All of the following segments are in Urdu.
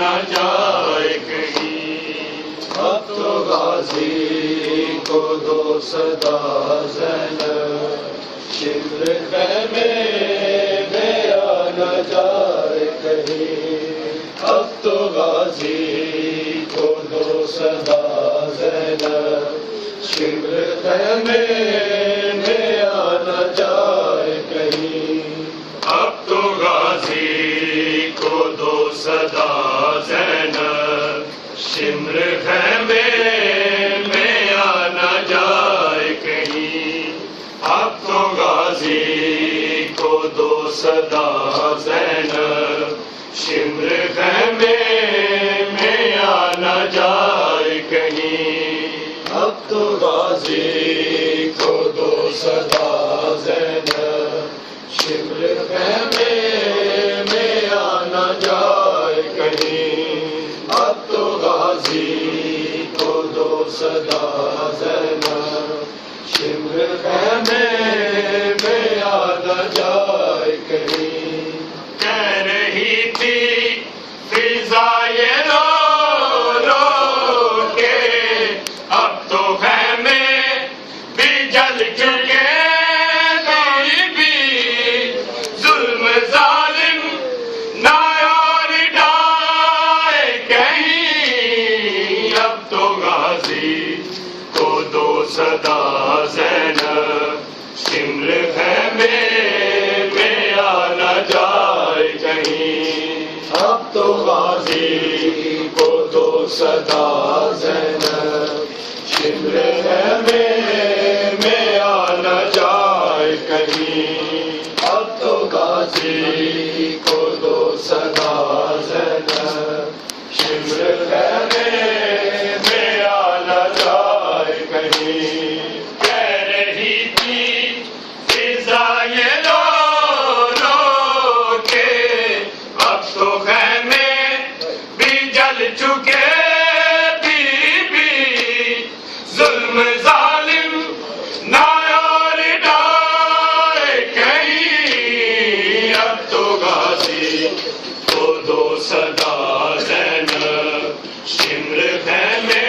نہ جائے کہیں۔ اب تو غازی کو دو صدا زینب، شمر خیمے میں آ نہ جائے کہیں۔ اب تو غازی کو دو صدا زینب، شمر خیمے میں آ نہ جائے کہیں۔ اب تو غازی کو دو صدا زینب، شمر خیمے میں آ نہ جائے کہیں۔ اب تو غازی کو دو صدا زینب، شمر خیمے میں آ نہ جائے کہیں۔ اب تو غازی کو دو صدا زینب، شمر خیمے میں آ نہ جائے کہیں۔ اب تو غازی کو دو صدا زینب، شمر خیمے میں آ نہ جائے کہیں۔ کہہ رہی تھی فضائے رو رو کے، اب تو خیمے بھی جل چکے، بھی ظلم ظالم نہ اور ڈائے کہیں۔ اب تو غازی کو دو صدا زینب، شمر خیمے میں آ نہ جائے کہیں۔ اب تو غازی کو دو صدا زینب، شمر خیمے میں آ نہ جائے کہیں۔ اب تو غازی کو دو صدا زینب، شمر خیمے میں آ نہ جائے کہیں۔ کہہ رہی تھی فضائے رو رو کے، اب تو خیمے بھی جل چکے، بھی ظلم ظالم نہ اور ڈائے کہیں۔ اب تو غازی کو دو صدا زینب، شمر خیمے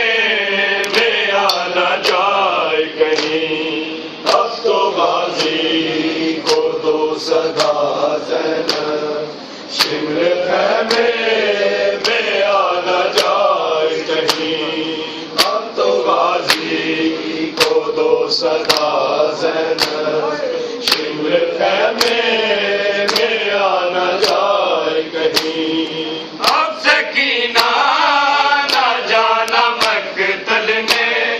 میں آ نہ جائے کہیں۔ اب تو غازی کو دو صدا زینب، شمر خیمے میں آ نہ جائے کہیں۔ اب تو غازی کو دو صدا زینب، شمر خیمے میں آ نہ جائے کہیں۔ اب سکینہ نہ جانا مقتل میں،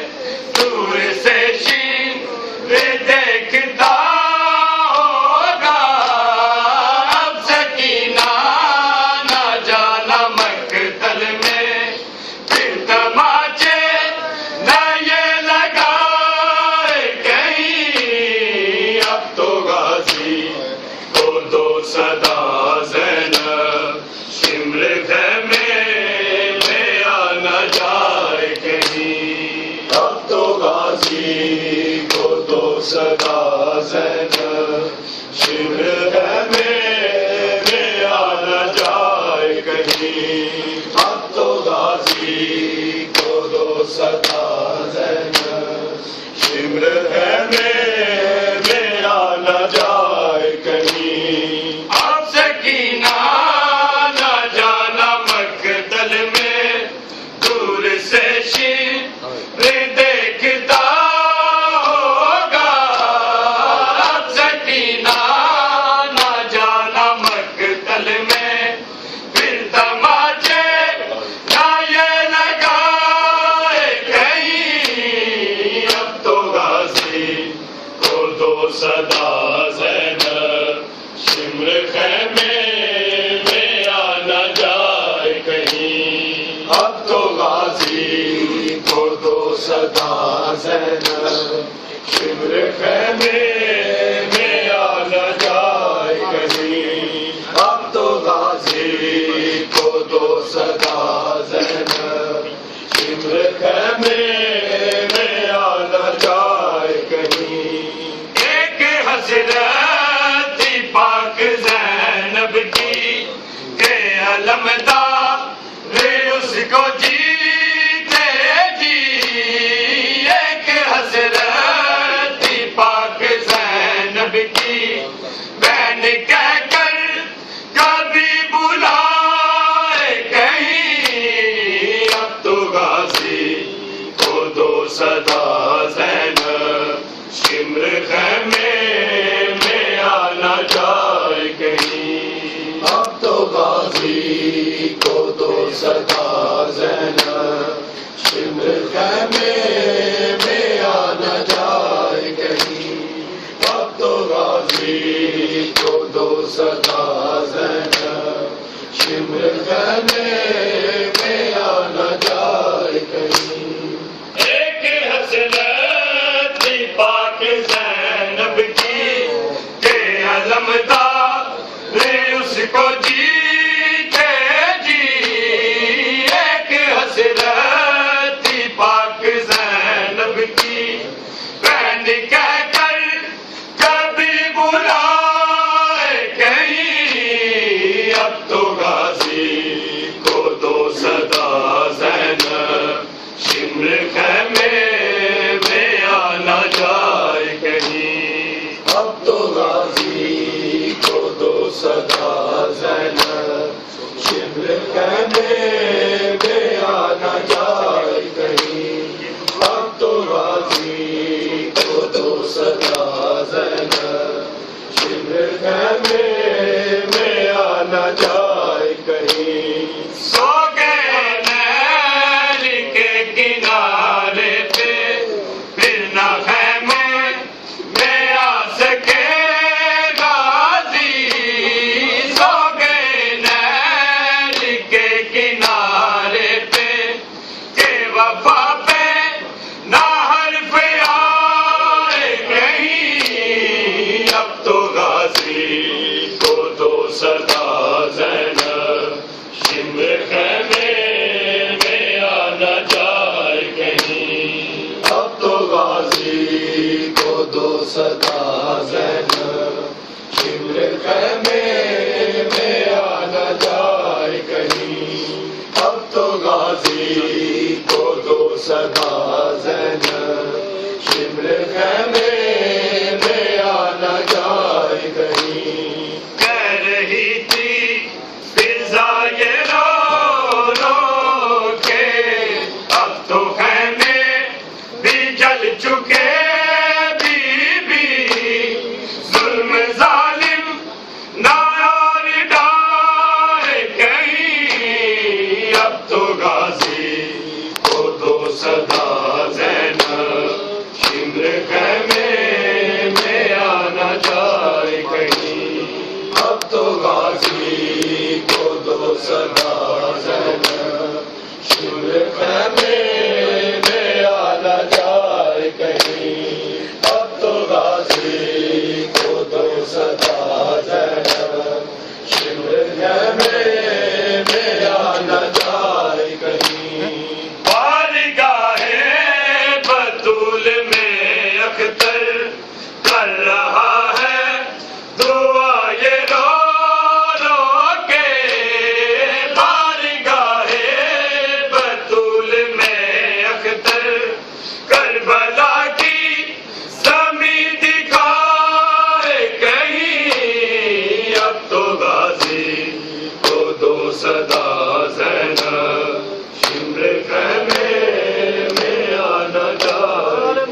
دور سے شین دیکھتا ہوگا۔ اب سکینہ نہ جانا مقتل میں، پھر تماچے نہ یہ لگائے کہیں۔ اب تو غازی کو دو صدا زینب، شمر خیمے میں آ نہ جائے کہیں۔ اب تو غازی کو دو صدا زینب، شمر خیمے میں آ نہ جائے کہیں۔ اب تو غازی کو دو صدا زینب، شمر خیمے میں آ نہ جائے کہیں۔ اب سکینہ نہ جانا مقتل میں، دور سے شیر دیکھتا ہوگا۔ اب سکینہ نہ جانا مقتل میں، پھر تماچے نہ یہ لگائے کہیں۔ اب تو غازی کو دو صدا زینب، شمر خیمے میں آ نہ جائے کہیں۔ اب تو غازی کو دو صدا زینب، شمر خیمے میں آ نہ جائے کہیں۔ اب تو غازی کو دو صدا زینب، شمر خیمے میں آ نہ جائے کہیں۔ ایک حسرت پاک زینب کی کہ علمدار صدا زینب شمر خیمے میں آ نہ جائے کہیں، اب تو غازی کو دو صدا زینب شمر خیمے میں آ نہ جائے کہیں۔ ایک حسرت تھی پاک زینب کی کہ علمدار نے اس کو جیتے جی، ایک حسرت تھی پاک زینب کی بہن کہہ کر کبھی بلائے کہیں، اب تو غازی کو دو صدا زینب شمر خیمے میں آ نہ جائے کہیں، اب تو غازی کو دو صدا زینب شمر خیمے میں آ نہ جائے کہیں، اب تو غازی کو دو صدا زینب شمر خیمے میں آ نہ جائے کہیں۔ سو گئے نیل کے کنارے پہ پھر نہ خیمے میں آ سکے غازی، سو گئے نیل کے کنارے پہ کہ وفا پہ نہ حرف آئے کہیں، اب تو غازی کو دو صدا زینب شمر خیمے میں آ نہ جائے کہیں، اب تو غازی کو دو صدا زینب شمر خیمے میں آ نہ جائے کہیں، اب تو غازی کو دو صدا زینب شمر خیمے میں آ نہ جائے کہیں۔ کہہ رہی تھی فضا یہ رو رو کے اب تو خیمے بھی جل چکے بی بی، ظلم ظالم نہ اور ڈائے کہیں، اب تو غازی کو دو صدا زینب شمر خیمے میں آ نہ جائے کہیں، اب تو غازی کو دو صدا زینب شمر خیمے میں آ نہ جائے کہیں، اب تو غازی کو دو صدا زینب شمر خیمے میں آ نہ جائے کہیں۔ بارگاہ بطول میں اختر کر رہا ہے دعا یہ رو رو کے، بارگاہ بطول میں اختر کربلا کی زمین دکھائے کہیں، اب تو غازی کو دو صدا زینب شمر خیمے میں آ نہ جائے۔